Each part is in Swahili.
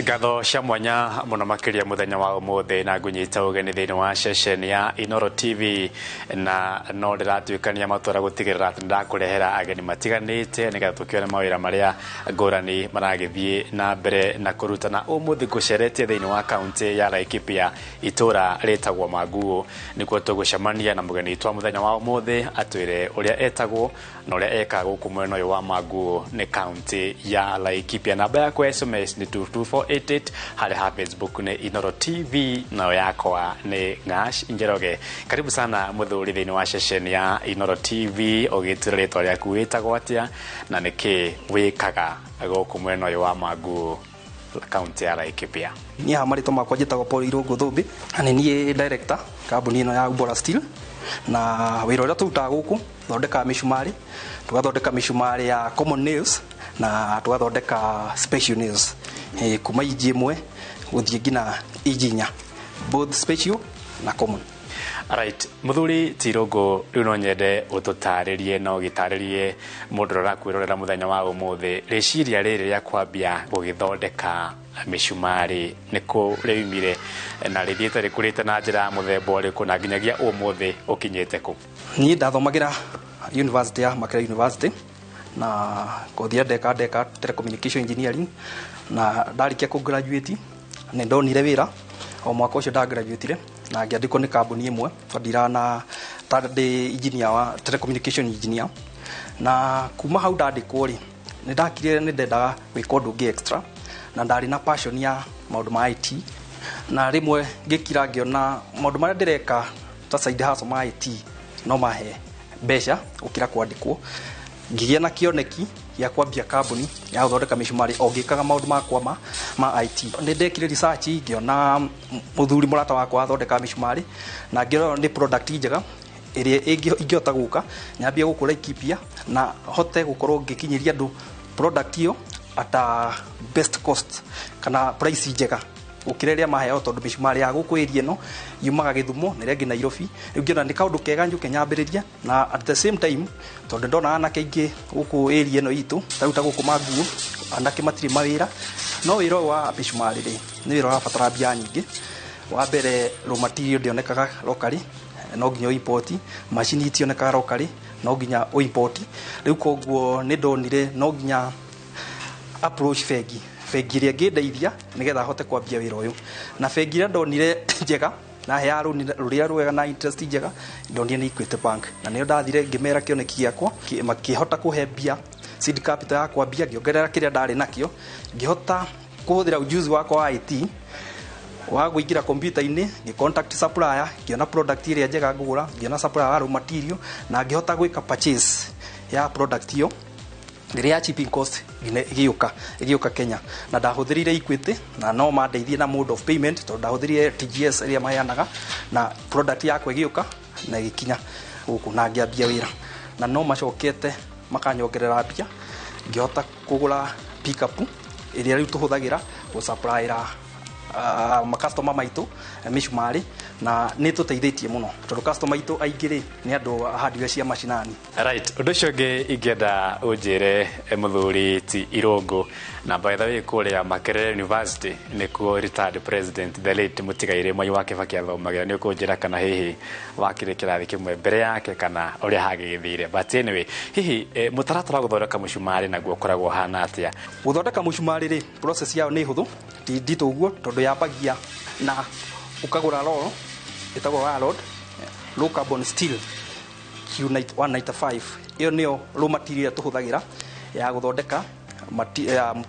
Gatho cia mwanya muno makiria muthenya wa umuthi na ngunyita ugeni thiini wa session ya Inoro TV na no ndiratuikania matura gutigirira ati ndakurehera ageni matiganite nigetha tukione mawira maria ngurani maragithie na mbere na kurutana umuthi guceretie thiini wa county ya Laikipia itura retagwo Maguo nikuo tugucemania na mugeni twa muthenya wa umuthi atwire uria etagwo na uria eka guku mwena uyu wa Maguo ni county ya Laikipia. Namba yakwa SMS ni 22488 hali ha Facebook ni Inoro TV na yakwa ni Ngash Njoroge. Karibu sana muthuri thiini wa session ya Inoro TV ogitirire twaria kuitagwo atia na niki wikaga guku mwena uyu wa Maguo county ya Laikipia. Ni amarito makwa njitagwo Paul Irungu Thumbi ani ni director kambuni ino ya Ubora Steel na wira uria turutaga guku thondeka mishumari tugathondeka mishumari ya common nails na tugathondeka special nails kuma iji imwe guthie ngina iji inya both special na common. Alright, muthuri Tirungu riu no nyende ututaririe na ugitaririe mundu rakwirorera muthenya wa umuthi reciria riri ria kwambia gugithondeka mishumari niko riumire na rithiete rikurite na njira muthemba uriku na nginyagia umuthi ukinyite ku? Ni ndathomagira University ya Makerere University na kothia ndeka telecommunication engineering na ndarikia ku graduate ne ndonire wira o mwaka ucio nda graduate na ngiandikwo ni kambuni imwe ndira na third engineer wa telecommunication engineer na kuma hau ndandikwo ri ni ndakire ni ndendaga gwika undu ungi extra na ndari na passion ya maundu ma IT na rimwe ngikira ngiona maundu maria ndireka ta side hustle ma IT no mahe mbeca ukira kwandikwo ngigia na kioneki ya kwambia kambuni ya guthondeka mishumari ogikaga maundu makwa ma IT ni ndekire research ngiona muthuri murata wakwa athondeka mishumari na ngiona ni product njega iria ingihota guka nyambia guku Laikipia na hote gukorwo ngikinyiria andu product iyo ata best cost kana price njega ukireria maheo tondu mishumari ya guku area no yumaga Githumo na regi Nairobi riu ngiona ni kaundu kega njuke nyambiriria na at the same time tondu ndona anake ingi guku area no itu taruta guku Maguo anake matiri mawira no wiro wa mishumari ri ni wiro wa fatara bia nyingi wa mbere raw material ndionekaga locally no nginya import machine itionekaga locally no nginya import riu koguo ni ndonire no nginya approach fegi iria ngindeithia nigetha hote kwambia wira uyu na fegi ria ndonire njega na hea ruria rwega na interest njega ndonire ni Equity Bank na nio ndathire ngimera kioneki giakwa makihota kuhe bia seed capital ya kwambia ngiongerera kiria ndari nakio ngihota kuhuthira ujuzi wakwa wa IT wa guigira computer ini ngi contact supplier ngiona product iria njega ngugura ngiona supplier wa raw material na ngihota gwika purchase ya product iyo riria shipping cost igiuka Kenya na ndahuthirire Equity na no mandeithie na mode of payment to ndahuthirire TGS iria maheanaga na product yakwa igiuka na igikinya guku na ngiambia wira na no macokete makanyongerera bia ngihota kugura pickup iria riu tuhuthagira go supplier ma customer maitu mishumari na ni tuteithĩtie muno tondu customer itu aingire ni andu hardware cia mashinani. Right, undu cionge ingenda unjire muthuri ti Irungu na by the way kuria Makerere University nikuo retired president the late Mutigaire Mwai wa Kibaki athomagira ni kunjira kana hihi wakire kirathi kimwe mbere yake kana uria hagigithire but anyway hihi mutaratara guthondeka mushumari naguo koragwo hana atia? Guthondeka mushumari ri process yao ni huthu ndito uguo tondu yambagia na ukagura roro itagwo rod low carbon steel Q195 iyo nio raw material tuhuthagira ya guthondeka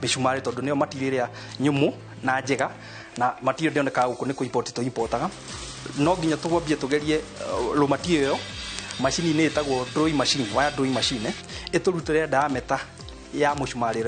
mishumari tondu nio material ya nyumu na njega na material ndioneka guku ni ku import to importaga no nginya tugwambie tugerie raw material yo machine ni itagwo drawing machine wire drawing machine iturutire diameter ya mushumari